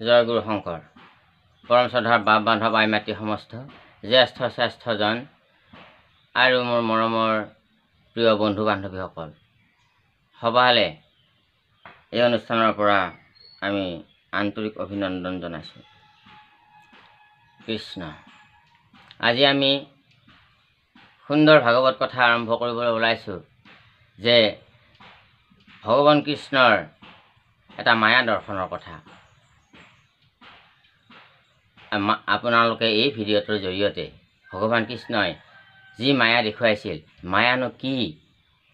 জয় গুৰু শংকৰ পৰম শ্ৰদ্ধাৰ বাপ বান্ধৱ আই মাতৃ সমস্ত জ্যেষ্ঠ শ্ৰেষ্ঠজন আৰু মোৰ মৰমৰ প্ৰিয় বন্ধু বান্ধৱীসকল সবালে এই অনুষ্ঠানৰ পৰা আমি আন্তৰিক অভিনন্দন জনাইছোঁ। কৃষ্ণ আজি আমি সুন্দৰ ভাগৱত কথা আৰম্ভ কৰিবলৈ ওলাইছোঁ যে ভগৱান কৃষ্ণৰ এটা মায়া দৰ্শনৰ কথা আপোনালোকে এই ভিডিঅ'টোৰ জৰিয়তে ভগৱান কৃষ্ণই যি মায়া দেখুৱাইছিল মায়ানো কি,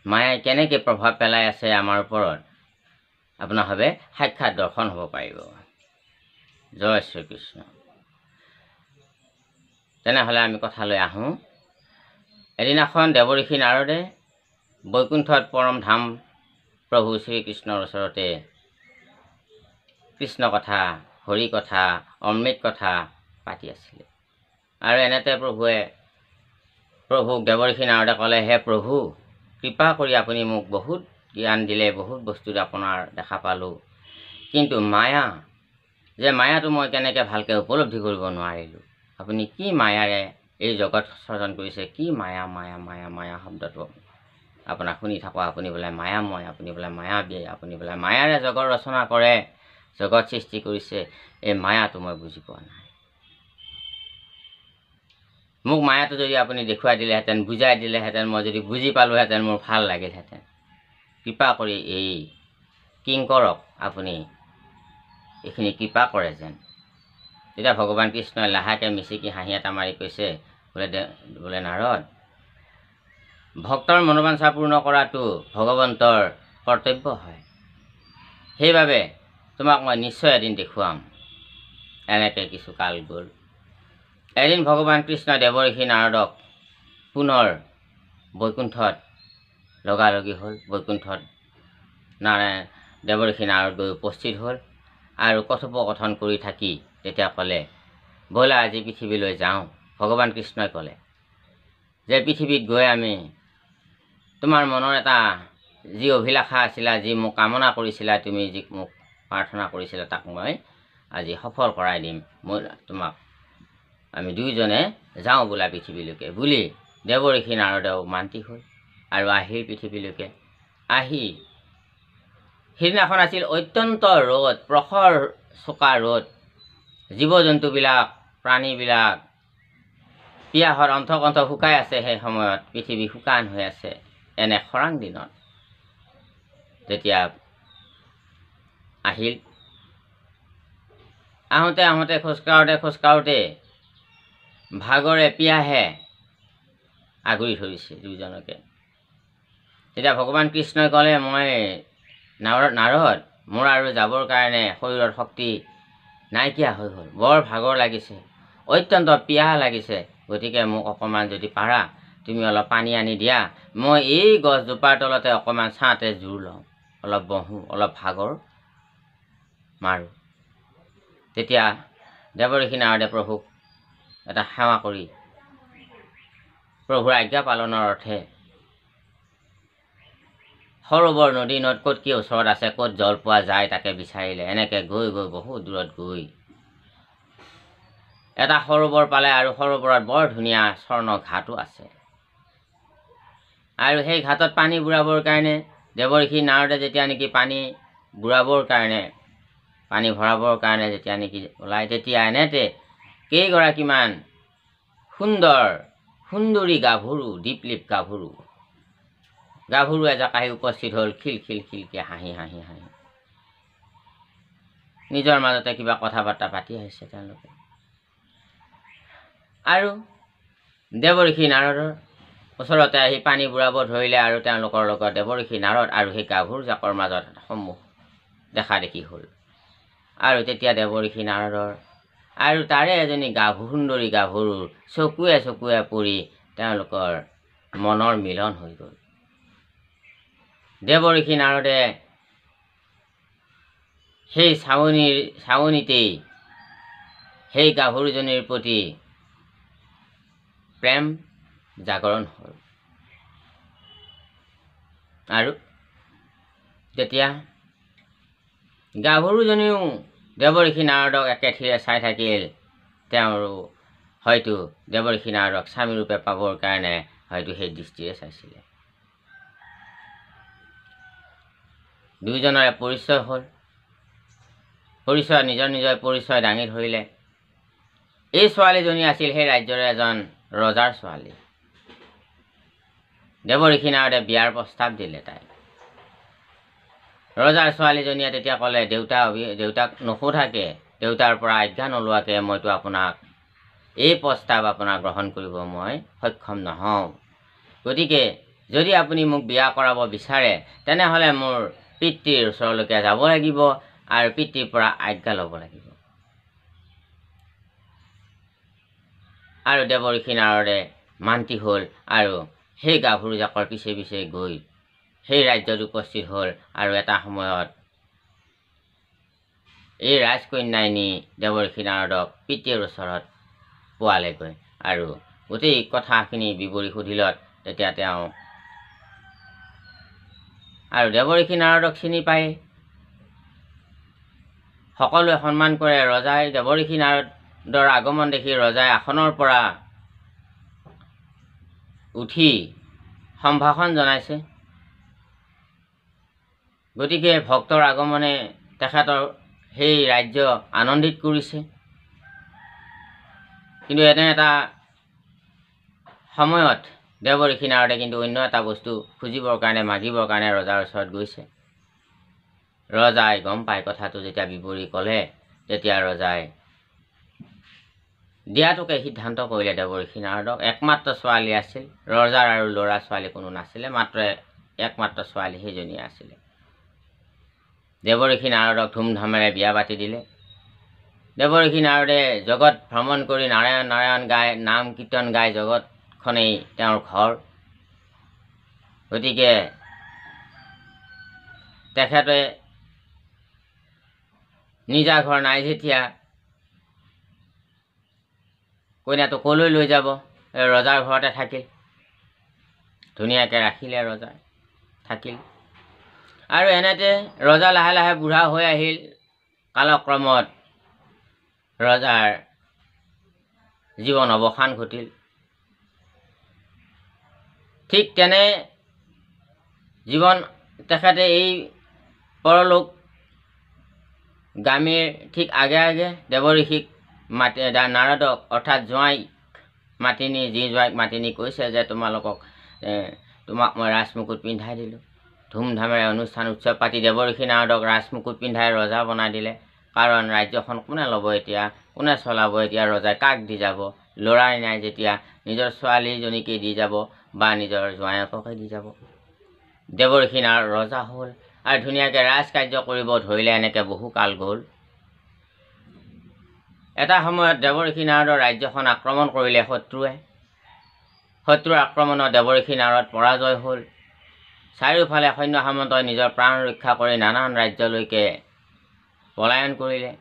মায়াই কেনেকৈ প্ৰভাৱ পেলাই আছে আমাৰ ওপৰত আপোনাৰভাৱে সাক্ষাৎ দৰ্শন হ'ব পাৰিব। জয় শ্ৰীকৃষ্ণ। তেনেহ'লে আমি কথালৈ আহোঁ। এদিনাখন দেৱঋষি নাৰদে বৈকুণ্ঠত পৰম ধাম প্ৰভু শ্ৰীকৃষ্ণৰ ওচৰতে কৃষ্ণ কথা, হৰি কথা, অমৃত কথা পাতি আছিলে। আৰু এনেতে প্ৰভুক দেৱঋষি নাৰদে ক'লে, হে প্ৰভু, কৃপা কৰি আপুনি মোক বহুত জ্ঞান দিলে, বহুত বস্তুত আপোনাৰ দেখা পালোঁ, কিন্তু মায়াটো মই কেনেকৈ ভালকৈ উপলব্ধি কৰিব নোৱাৰিলোঁ। আপুনি কি মায়াৰে এই জগত সৃজন কৰিছে, কি মায়া মায়া মায়া মায়া শব্দটো আপোনাক শুনি থাকোঁ। আপুনি বোলে মায়াময়, আপুনি বোলে মায়াবী, আপুনি বোলে মায়াৰে জগত ৰচনা কৰে, জগত সৃষ্টি কৰিছে। এই মায়াটো মই বুজি পোৱা নাই। মোক মায়াটো যদি আপুনি দেখুৱাই দিলেহেঁতেন, বুজাই দিলেহেঁতেন, মই যদি বুজি পালোহেঁতেন, মোৰ ভাল লাগিলহেঁতেন। কৃপা কৰি এই কিংকৰক আপুনি এইখিনি কৃপা কৰে যেন। তেতিয়া ভগৱান কৃষ্ণই লাহেকৈ মিচিকি হাঁহি এটা মাৰি কৈছে, বোলে নাৰদ, ভক্তৰ মনোবাঞ্ছা পূৰ্ণ কৰাটো ভগৱন্তৰ কৰ্তব্য হয়। সেইবাবে তোমাক মই নিশ্চয় এদিন দেখুৱাম। এনেকৈ কিছু কাল গ'ল। এদিন ভগৱান কৃষ্ণ দেৱঋষি নাৰদক পুনৰ বৈকুণ্ঠত লগালগি হ'ল। বৈকুণ্ঠত দেৱঋষি নাৰদ গৈ উপস্থিত হ'ল আৰু কথোপকথন কৰি থাকি তেতিয়া ক'লে, ব'লা আজি পৃথিৱীলৈ যাওঁ। ভগৱান কৃষ্ণই ক'লে যে পৃথিৱীত গৈ আমি তোমাৰ মনৰ এটা যি অভিলাষা আছিলা, যি মোক কামনা কৰিছিলা, তুমি যি মোক প্ৰাৰ্থনা কৰিছিলা, তাক মই আজি সফল কৰাই দিম। তোমাক আমি দুয়োজনে যাওঁ বোলা পৃথিৱীলৈকে বুলি দেৱঋষি নাৰদেও মান্তি হ'ল আৰু আহিল পৃথিৱীলৈকে। আহি সিদিনাখন আছিল অত্যন্ত ৰ'দ, প্ৰখৰ চোকা ৰ'দ। জীৱ জন্তুবিলাক, প্ৰাণীবিলাক পিয়াহত অন্তকণ্ঠ শুকাই আছে। সেই সময়ত পৃথিৱী শুকান হৈ আছে। এনে খৰাং দিনত তেতিয়া আহিল। আহোঁতে খোজকাঢ়োঁতে ভাগৰে পিয়াহে আগুৰি ধৰিছে দুয়োজনকে। তেতিয়া ভগৱান কৃষ্ণই ক'লে, মই নাৰদ, মোৰ আৰু যাবৰ কাৰণে শৰীৰত শক্তি নাইকিয়া হৈ গ'ল, বৰ ভাগৰ লাগিছে, অত্যন্ত পিয়াহ লাগিছে। গতিকে মোক অকণমান যদি পাৰা তুমি অলপ পানী আনি দিয়া, মই এই গছজোপাৰ তলতে অকণমান ছাঁতে জোৰ লওঁ, অলপ বহোঁ, অলপ ভাগৰ মাৰোঁ। তেতিয়া দেৱঋষি নাৰদে প্ৰভুক এটা সেৱা কৰি প্ৰভুৰ আজ্ঞা পালনৰ অৰ্থে সৰোবৰ নদী নদ ক'ত কি ওচৰত আছে, ক'ত জল পোৱা যায় তাকে বিচাৰিলে। এনেকৈ গৈ বহুত দূৰত গৈ এটা সৰোবৰ পালে আৰু সৰোবৰত বৰ ধুনীয়া স্বৰ্ণ ঘাটো আছে। আৰু সেই ঘাটত পানী বুৰাবৰ কাৰণে দেৱঋষি নাৰদে যেতিয়া নেকি পানী ভৰাবৰ কাৰণে যেতিয়া নেকি ওলায়, তেতিয়া এনেতে কেইগৰাকীমান সুন্দৰী গাভৰু, দীপলীপ গাভৰু এজাক আহি উপস্থিত হ'ল। খিলখিলকৈ হাঁহি নিজৰ মাজতে কিবা কথা বাৰ্তা পাতি আহিছে তেওঁলোকে। আৰু দেৱঋষি নাৰদৰ ওচৰতে আহি পানী বুৰাব ধৰিলে আৰু তেওঁলোকৰ লগত দেৱঋষি নাৰদ আৰু সেই গাভৰুজাকৰ মাজত সমূহ দেখা দেখি হ'ল। আৰু তেতিয়া দেৱঋষি নাৰদৰ আৰু তাৰে এজনী সুন্দৰী গাভৰুৰ চকুৱে পৰি তেওঁলোকৰ মনৰ মিলন হৈ গ'ল। দেৱঋষি নাৰদে সেই চাৱনিতেই সেই গাভৰুজনীৰ প্ৰতি প্ৰেম জাগৰণ হ'ল। আৰু তেতিয়া গাভৰুজনীও দেৱঋষি নাৰদক একেথিৰে চাই থাকিল। তেওঁৰো হয়তো দেৱঋষি নাৰদক স্বামীৰূপে পাবৰ কাৰণে হয়তো সেই দৃষ্টিৰে চাইছিলে। দুয়োজনৰে পৰিচয় হ'ল। নিজৰ নিজৰ পৰিচয় দাঙি ধৰিলে। এই ছোৱালীজনী আছিল সেই ৰাজ্যৰ এজন ৰজাৰ ছোৱালী। দেৱঋষি নাৰদে বিয়াৰ প্ৰস্তাৱ দিলে তাইক। ৰজাৰ ছোৱালীজনীয়ে তেতিয়া ক'লে, দেউতাক নোসোধাকে, দেউতাৰ পৰা আজ্ঞা নোলোৱাকৈ মইতো আপোনাক এই প্ৰস্তাৱ আপোনাক গ্ৰহণ কৰিব মই সক্ষম নহওঁ। গতিকে যদি আপুনি মোক বিয়া কৰাব বিচাৰে তেনেহ'লে মোৰ পিতৃৰ ওচৰলৈকে যাব লাগিব আৰু পিতৃৰ পৰা আজ্ঞা ল'ব লাগিব। আৰু দেৱঋষি নাৰদে মান্তি হ'ল আৰু সেই গাভৰুজাকৰ পিছে পিছে গৈ সেই ৰাজ্যত উপস্থিত হ'ল। আৰু এটা সময়ত এই ৰাজকন্যাই নি দেৱঋষি নাৰদক পিতৃৰ ওচৰত পোৱালেগৈ আৰু গোটেই কথাখিনি বিৱৰি সুধিলত তেতিয়া তেওঁ আৰু দেৱঋষি নাৰদক চিনি পায়। সকলোৱে সন্মান কৰে। ৰজাই দেৱঋষি নাৰদৰ আগমন দেখি ৰজাই আসনৰ পৰা উঠি সম্ভাষণ জনাইছে। গতিকে ভক্তৰ আগমনে তেখেতৰ সেই ৰাজ্য আনন্দিত কৰিছে। কিন্তু এনে এটা সময়ত দেৱঋষি নাৰদে কিন্তু অন্য এটা বস্তু খুজিবৰ কাৰণে মাগিবৰ কাৰণে ৰজাৰ ওচৰত গৈছে। ৰজাই গম পাই কথাটো যেতিয়া বিৱৰি ক'লে তেতিয়া ৰজাই দিয়াটোকে সিদ্ধান্ত কৰিলে। দেৱঋষি নাৰদক একমাত্ৰ ছোৱালী আছিল। ৰজাৰ আৰু ল'ৰা ছোৱালী কোনো নাছিলে, মাত্ৰ একমাত্ৰ ছোৱালী সেইজনীয়ে আছিলে। দেৱঋষি নাৰদক ধুমধামেৰে বিয়া পাতি দিলে। দেৱঋষি নাৰদে জগত ভ্ৰমণ কৰি নাৰায়ণ নাৰায়ণ গাই নাম কীৰ্তন গাই জগতখনেই তেওঁৰ ঘৰ। গতিকে তেখেতে নিজা ঘৰ নাই যেতিয়া কইনাটো ক'লৈ লৈ যাব? ৰজাৰ ঘৰতে থাকিল। ধুনীয়াকৈ ৰাখিলে ৰজাই, থাকিল। আৰু এনেতে ৰজা লাহে লাহে বুঢ়া হৈ আহিল। কালক্ৰমত ৰজাৰ জীৱন অৱসান ঘটিল। ঠিক তেনে জীৱন তেখেতে এই পৰলোক গামীৰ ঠিক আগে আগে দেৱঋষিক নাৰদক অৰ্থাৎ জোঁৱাইক মাতি নি জোঁৱাইক মাতি নি কৈছে যে তোমাক মই ৰাজমুকুট পিন্ধাই দিলোঁ। ধুমধামেৰে অনুষ্ঠান উৎসৱ পাতি দেৱঋষি নাৰদক ৰাজমুকুট পিন্ধাই ৰজা বনাই দিলে। কাৰণ ৰাজ্যখন কোনে ল'ব এতিয়া, কোনে চলাব এতিয়া? ৰজাই কাক দি যাব? ল'ৰাই নাই যেতিয়া নিজৰ ছোৱালীজনীকে দি যাব বা নিজৰ জোঁৱাইককে দি যাব। দেৱঋষি নাৰদ ৰজা হ'ল আৰু ধুনীয়াকৈ ৰাজকাৰ্য কৰিব ধৰিলে। এনেকৈ বহু কাল গ'ল। এটা সময়ত দেৱঋষি নাৰদৰ ৰাজ্যখন আক্ৰমণ কৰিলে শত্ৰুৱে। শত্ৰুৰ আক্ৰমণত দেৱঋষি নাৰদ পৰাজয় হ'ল। চাৰিওফালে সৈন্য সামন্তই নিজৰ প্ৰাণ ৰক্ষা কৰি নানান ৰাজ্যলৈকে পলায়ন কৰিলে।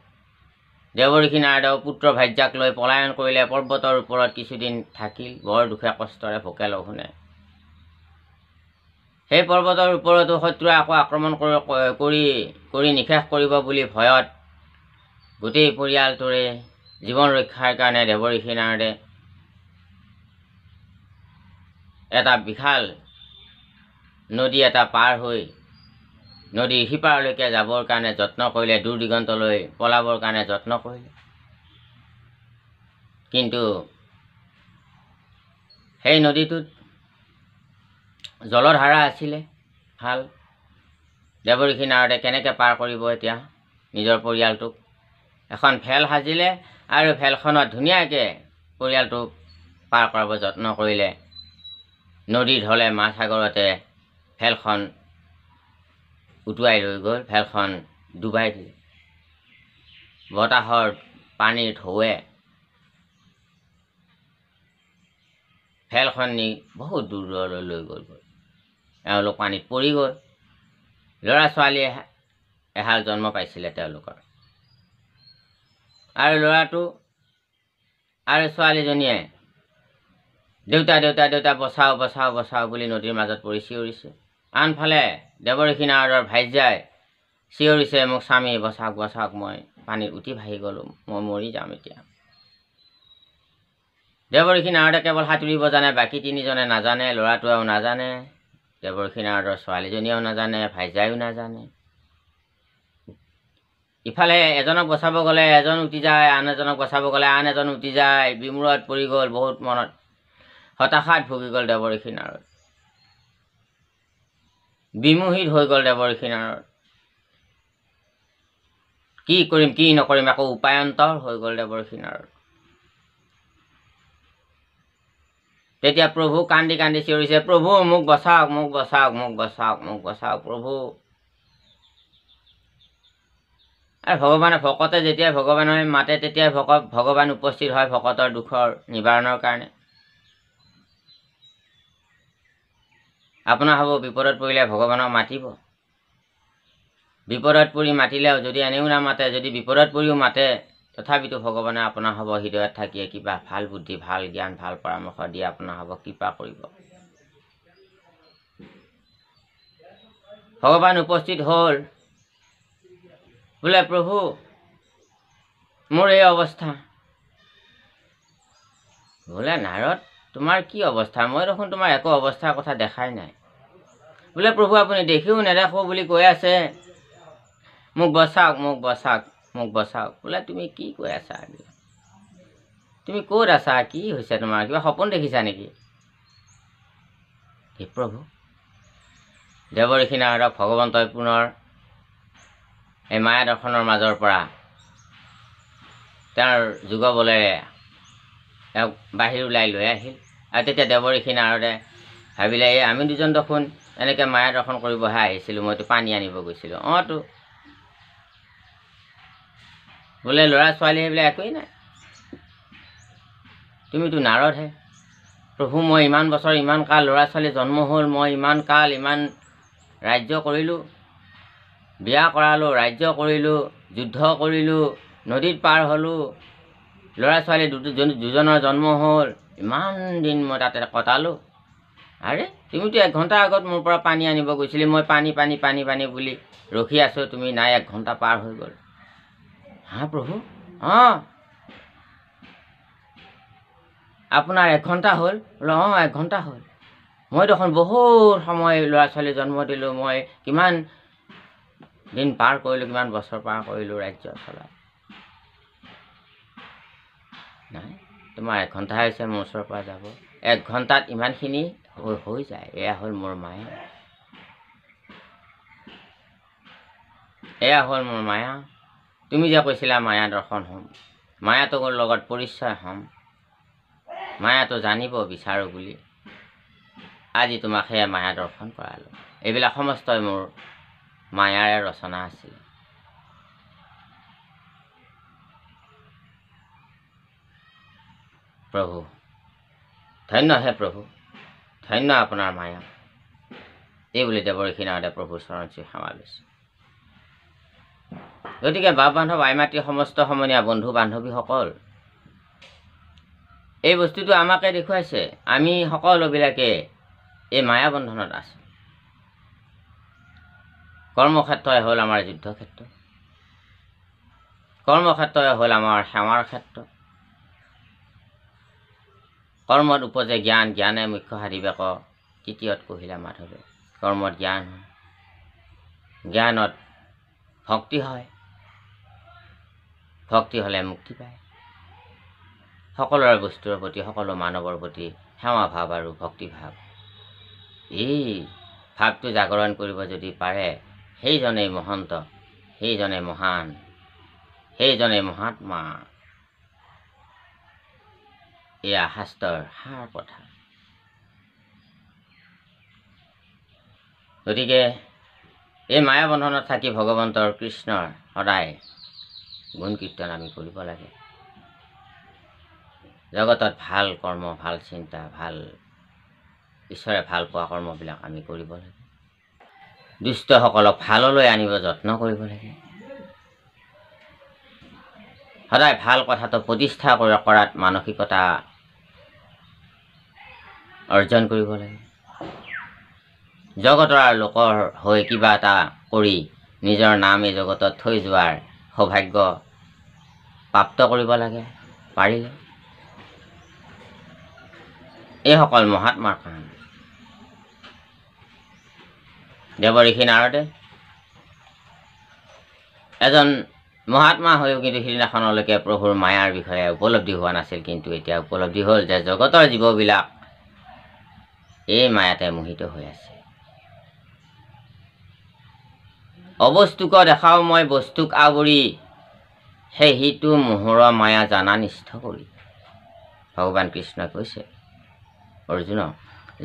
দেৱঋষি নাৰদেও পুত্ৰ ভাৰ্যাক লৈ পলায়ন কৰিলে। পৰ্বতৰ ওপৰত কিছুদিন থাকিল, বৰ দুখে কষ্টৰে ভোকে লঘোণে। সেই পৰ্বতৰ ওপৰতো শত্ৰুৱে আকৌ আক্ৰমণ কৰি নিশেষ কৰিব বুলি ভয়ত গোটেই পৰিয়ালটোৰে জীৱন ৰক্ষাৰ কাৰণে দেৱঋষি নাৰদে এটা বিশাল নদী এটা পাৰ হৈ নদীৰ সিপাৰলৈকে যাবৰ কাৰণে যত্ন কৰিলে। দূৰ দিগন্তলৈ পলাবৰ কাৰণে যত্ন কৰিলে। কিন্তু সেই নদীটোত জলধাৰা আছিলে ভাল। দেৱঋষি নাৰদে কেনেকৈ পাৰ কৰিব এতিয়া নিজৰ পৰিয়ালটোক? এখন ভেল সাজিলে আৰু ভেলখনত ধুনীয়াকৈ পৰিয়ালটোক পাৰ কৰাব যত্ন কৰিলে। নদীৰ ঢলে মাছ সাগৰতে ভেলখন উটুৱাই লৈ গ'ল। ভেলখন ডুবাই দিলে। বতাহৰ পানীৰ ঢৌৱে ভেলখন নি বহুত দূৰ দূৰলৈ লৈ গ'লগৈ। এওঁলোক পানীত পৰি গ'ল। ল'ৰা ছোৱালীয়ে এহাল জন্ম পাইছিলে তেওঁলোকৰ। আৰু ল'ৰাটো আৰু ছোৱালীজনীয়ে দেউতা দেউতা দেউতা বচাও বচাও বচাও বুলি নদীৰ মাজত পৰি চিঞৰিছে। আনফালে দেৱঋষি নাৰদৰ ভাৰ্যাই চিঞৰিছে, মোক স্বামী বচাওক বচাওক, মই পানীত উঠি ভাহি গ'লোঁ, মই মৰি যাম এতিয়া। দেৱৰ্ষি নাৰদে কেৱল সাঁতুৰিব জানে, বাকী তিনিজনে নাজানে, ল'ৰাটোৱেও নাজানে, দেৱৰ্ষি নাৰদৰ ছোৱালীজনীয়েও নাজানে, ভাইজাইও নাজানে। ইফালে এজনক বচাব গ'লে এজন উটি যায়, আন এজনক বচাব গ'লে আন এজন উটি যায়, বিমূৰত পৰি গ'ল, বহুত মনত হতাশাত ভুগি গ'ল দেৱৰ্ষি নাৰদ। বিমোহিত হৈ গ'ল দেৱৰ্ষি নাৰদ। কি কৰিম কি নকৰিম আকৌ উপায়ন্তৰ হৈ গ'ল দেৱৰ্ষি নাৰদ। তেতিয়া প্ৰভু কান্দি কান্দি চিঞৰিছে, প্ৰভু মোক বচাওক, মোক বচাওক, মোক বচাওক, মোক বচাওক প্ৰভু। আৰু ভকতে যেতিয়াই ভগৱানে মাতে তেতিয়াই ভগৱান উপস্থিত হয় ভকতৰ দুখৰ নিবাৰণৰ কাৰণে। আপোনাৰ হ'ব বিপদত পৰিলে ভগৱানক মাতিব। বিপদত পৰি মাতিলেও যদি এনেও নামাতে, যদি বিপদত পৰিও মাতে, তথাপিতো ভগৱানে আপোনাৰ হ'ব হৃদয়ত থাকিয়ে কিবা ভাল বুদ্ধি, ভাল জ্ঞান, ভাল পৰামৰ্শ দিয়ে আপোনাৰ হ'ব কৃপা কৰিব। ভগৱান উপস্থিত হ'ল, বোলে প্ৰভু মোৰ এই অৱস্থা। বোলে নাৰদ তোমাৰ কি অৱস্থা? মই দেখোন তোমাৰ একো অৱস্থাৰ কথা দেখাই নাই। বোলে প্ৰভু আপুনি দেখিও নেদেখো বুলি কৈ আছে, মোক বচাওক, মোক বচাওক, মোক বচাওক। বোলে তুমি কি কৈ আছা? তুমি ক'ত আছা? কি হৈছে তোমাৰ? কিবা সপোন দেখিছা নেকি? হে প্ৰভু। দেৱৰ্ষি নাৰদক ভগৱন্তই পুনৰ এই মায়া দৰ্শনৰ মাজৰ পৰা তেওঁৰ যোগ বলেৰে তেওঁক বাহিৰ ওলাই লৈ আহিল। আৰু তেতিয়া দেৱৰ্ষি নাৰদে ভাবিলে, এই আমি দুজন দেখোন এনেকৈ মায়া দৰ্শন কৰিবহে আহিছিলোঁ, মইতো পানী আনিব গৈছিলোঁ। তো বোলে ল'ৰা ছোৱালী সেইবিলাক একোৱেই নাই, তুমিতো নাৰদহে। প্ৰভু মই ইমান বছৰ ইমান কাল ল'ৰা ছোৱালী জন্ম হ'ল, মই ইমান কাল ইমান ৰাজ্য কৰিলোঁ, বিয়া কৰালোঁ, ৰাজ্য কৰিলোঁ, যুদ্ধ কৰিলোঁ, নদীত পাৰ হ'লোঁ, ল'ৰা ছোৱালী দুজনৰ জন্ম হ'ল, ইমান দিন মই তাতে কটালোঁ। আৰে তুমিতো 1 ঘণ্টা আগত মোৰ পৰা পানী আনিব গৈছিলি, মই পানী পানী পানী পানী বুলি ৰখি আছোঁ, তুমি নাই 1 ঘণ্টা পাৰ হৈ গ'ল। হা প্ৰভু? আপোনাৰ 1 ঘণ্টা হ'ল? বোলে 1 ঘণ্টা হ'ল। মই দেখোন বহুত সময় ল'ৰা ছোৱালী জন্ম দিলোঁ, মই কিমান দিন পাৰ কৰিলোঁ, কিমান বছৰ পাৰ কৰিলোঁ ৰাজ্য চলাই। নাই তোমাৰ 1 ঘণ্টা হৈছে মোৰ ওচৰৰ পৰা যাব। 1 ঘণ্টাত ইমানখিনি হৈ যায়। এয়া হ'ল মোৰ মায়া, এয়া হ'ল মোৰ মায়া। তুমি যে কৈছিলা মায়া দৰ্শন হ'ম, মায়াটো লগত পৰিচয় হ'ম, মায়াটো জানিব বিচাৰোঁ বুলি আজি তোমাক সেয়া মায়া দৰ্শন কৰালোঁ। এইবিলাক সমস্তই মোৰ মায়াৰে ৰচনা আছিল। প্ৰভু ধন্য হে প্ৰভু, ধন্য আপোনাৰ মায়া। এই বুলি দেৱৰ্ষি নাৰদে প্ৰভুৰ চৰণ চুই সেৱা লৈছে। গতিকে বাপ বান্ধৱ আই মাতৃ সমস্ত সমনীয়া বন্ধু বান্ধৱীসকল, এই বস্তুটো আমাকে দেখুৱাইছে আমি সকলোবিলাকে এই মায়া বন্ধনত আছোঁ। কৰ্মক্ষেত্ৰই হ'ল আমাৰ যুদ্ধক্ষেত্ৰ, কৰ্মক্ষেত্ৰই হ'ল আমাৰ সেৱাৰ ক্ষেত্ৰ। কৰ্মত উপজে জ্ঞান, জ্ঞানে মুখ্য সাধিবেক, তৃতীয়ত কহিলা মাধৱে। কৰ্মত জ্ঞান হয়, জ্ঞানত ভক্তি হয়, ভক্তি হ'লে মুক্তি পায়। সকলোৰে বস্তুৰ প্ৰতি, সকলো মানৱৰ প্ৰতি সেৱা ভাৱ আৰু ভক্তিভাৱ, এই ভাৱটো জাগৰণ কৰিব যদি পাৰে, সেইজনেই মহন্ত, সেইজনেই মহান, সেইজনেই মহাত্মা। এয়া শাস্ত্ৰৰ সাৰ কথা। গতিকে এই মায়া বন্ধনত থাকি ভগৱন্তৰ কৃষ্ণৰ সদায় গুণ কীৰ্তন আমি কৰিব লাগে। জগতত ভাল কৰ্ম, ভাল চিন্তা, ভাল ঈশ্বৰে ভাল পোৱা কৰ্মবিলাক আমি কৰিব লাগে। দুষ্টসকলক ভাললৈ আনিব যত্ন কৰিব লাগে। সদায় ভাল কথাটো প্ৰতিষ্ঠা কৰাত মানসিকতা অৰ্জন কৰিব লাগে। জগতৰ আৰু লোকৰ হৈ কিবা এটা কৰি নিজৰ নাম এই জগতত থৈ যোৱাৰ সৌভাগ্য প্ৰাপ্ত কৰিব লাগে পাৰিলে। এইসকল মহাত্মাৰ কাম। দেৱ ঋষি নাৰদে এজন মহাত্মা হৈও কিন্তু সিদিনাখনলৈকে প্ৰভুৰ মায়াৰ বিষয়ে উপলব্ধি হোৱা নাছিল, কিন্তু এতিয়া উপলব্ধি হ'ল যে জগতৰ জীৱবিলাক এই মায়াতে মোহিত হৈ আছে। অবস্তুক দেখাও মই বস্তুক আৱৰি, সেই সিটো মোহৰ মায়া জানা নিষ্ঠ কৰি। ভগৱান কৃষ্ণই কৈছে অৰ্জুনক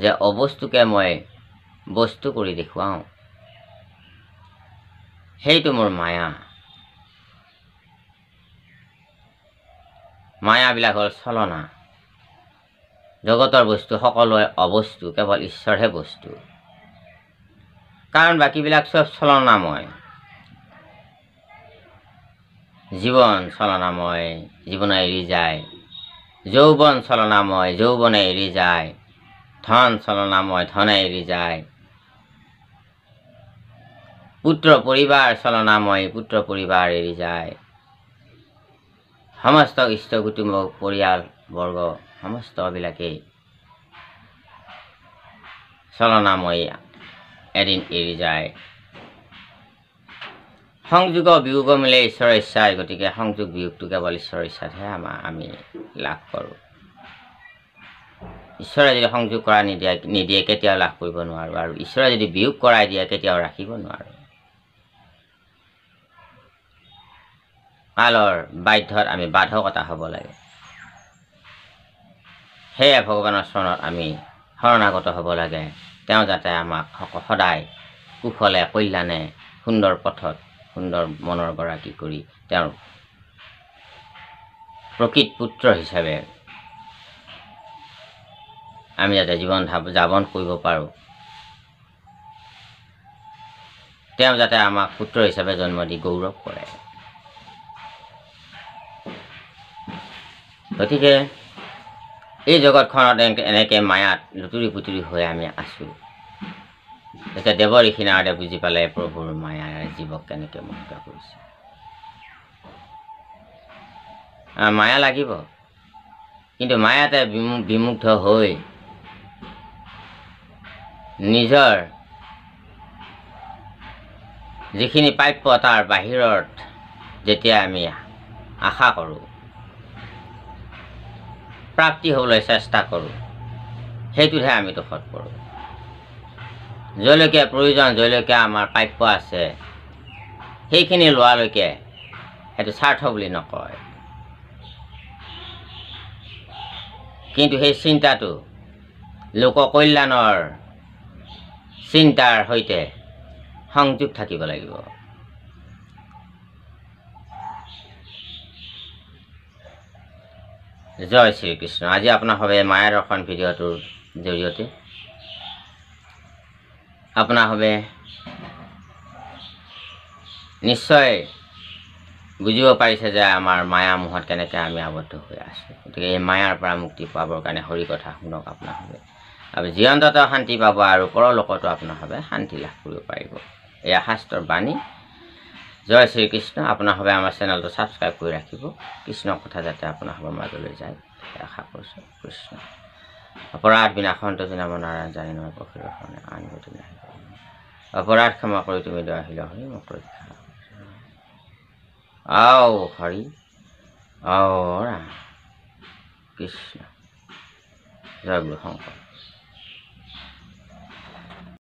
যে অবস্তুকে মই বস্তু কৰি দেখুৱাওঁ, সেইটো মোৰ মায়া। মায়াবিলাক হ'ল চলনা। জগতৰ বস্তু সকলোৱে অবস্তু, কেৱল ঈশ্বৰহে বস্তু। কাৰণ বাকীবিলাক চব চলনাময়। জীৱন চলনাময়, জীৱনে এৰি যায়। যৌৱন চলনাময়, যৌৱনে এৰি যায়। ধন চলনাময়, ধনে এৰি যায়। পুত্ৰ পৰিবাৰ চলনাময়, পুত্ৰ পৰিবাৰ এৰি যায়। সমস্ত ইষ্ট কুটুম্ব পৰিয়াল বৰ্গ সমস্তবিলাকেই চলনাময়, এদিন এৰি যায়। সংযোগ বিয়োগ মিলে ঈশ্বৰৰ ইচ্ছাই, গতিকে সংযোগ বিয়োগটো কেৱল ঈশ্বৰৰ ইচ্ছাতহে আমি লাভ কৰোঁ। ঈশ্বৰে যদি সংযোগ কৰা নিদিয়ে কেতিয়াও লাভ কৰিব নোৱাৰোঁ, আৰু ঈশ্বৰে যদি বিয়োগ কৰাই দিয়ে কেতিয়াও ৰাখিব নোৱাৰোঁ। কালৰ বাধ্যত আমি বাধকতা হ'ব লাগে। সেয়ে ভগৱানৰ চৰণত আমি শৰণাগত হ'ব লাগে। তেওঁ যাতে আমাক সদায় কুশলে কল্যাণে সুন্দৰ পথত সুন্দৰ মনৰ গৰাকী কৰি তেওঁৰ প্ৰকৃত পুত্ৰ হিচাপে আমি যাতে জীৱন যাপন কৰিব পাৰোঁ। তেওঁ যাতে আমাক পুত্ৰ হিচাপে জন্ম দি গৌৰৱ কৰে। গতিকে এই জগতখনত এনেকৈ মায়াত লুতুৰি পুতুৰি হৈ আমি আছোঁ। এতিয়া দেৱ ঋষি নাৰদে বুজি পালে প্ৰভুৰ মায়াৰ জীৱক কেনেকৈ মুক্ত কৰিছে। মায়া লাগিব, কিন্তু মায়াতে বিমুগ্ধ হৈ নিজৰ যিখিনি প্ৰাপ্য তাৰ বাহিৰত যেতিয়া আমি আশা কৰোঁ, প্ৰাপ্তি হ'বলৈ চেষ্টা কৰোঁ, সেইটোতহে আমি দোষত পৰোঁ। যলৈকে প্ৰয়োজন, যলৈকে আমাৰ প্ৰাপ্য আছে, সেইখিনি লোৱালৈকে সেইটো স্বাৰ্থ বুলি নকয়। কিন্তু সেই চিন্তাটো লোক কল্যাণৰ চিন্তাৰ সৈতে সংযোগ থাকিব লাগিব। জয় শ্ৰীকৃষ্ণ। আজি আপোনাৰ বাবে মায়া দৰ্শন ভিডিঅ'টোৰ জৰিয়তে আপোনাৰ বাবে নিশ্চয় বুজিব পাৰিছে যে আমাৰ মায়া মোহত কেনেকৈ আমি আবদ্ধ হৈ আছোঁ। গতিকে এই মায়াৰ পৰা মুক্তি পাবৰ কাৰণে হৰি কথা শুনক আপোনাৰ বাবে, আৰু জীৱনতো শান্তি পাব আৰু পৰলোকতো আপোনাৰ বাবে শান্তি লাভ কৰিব পাৰিব। এয়া শাস্ত্ৰৰ বাণী। জয় শ্ৰীকৃষ্ণ। আপোনাৰ বাবে আমাৰ চেনেলটো ছাবস্ক্ৰাইব কৰি ৰাখিব। কৃষ্ণৰ কথা যাতে আপোনাৰ বাবে মাজলৈ যায় আশা কৰিছোঁ। কৃষ্ণ অপৰাধ বিনাশন্ত নাম নাৰায়ণ জানি নয় পক্ষীৰ কাৰণে আন গতি নাই। অপৰাধ ক্ষমা কৰি তুমি দয়াশীল হৈ মোক ৰক্ষা। আও হৰি আও ৰাম কৃষ্ণ। জয় গুৰু শংকৰ।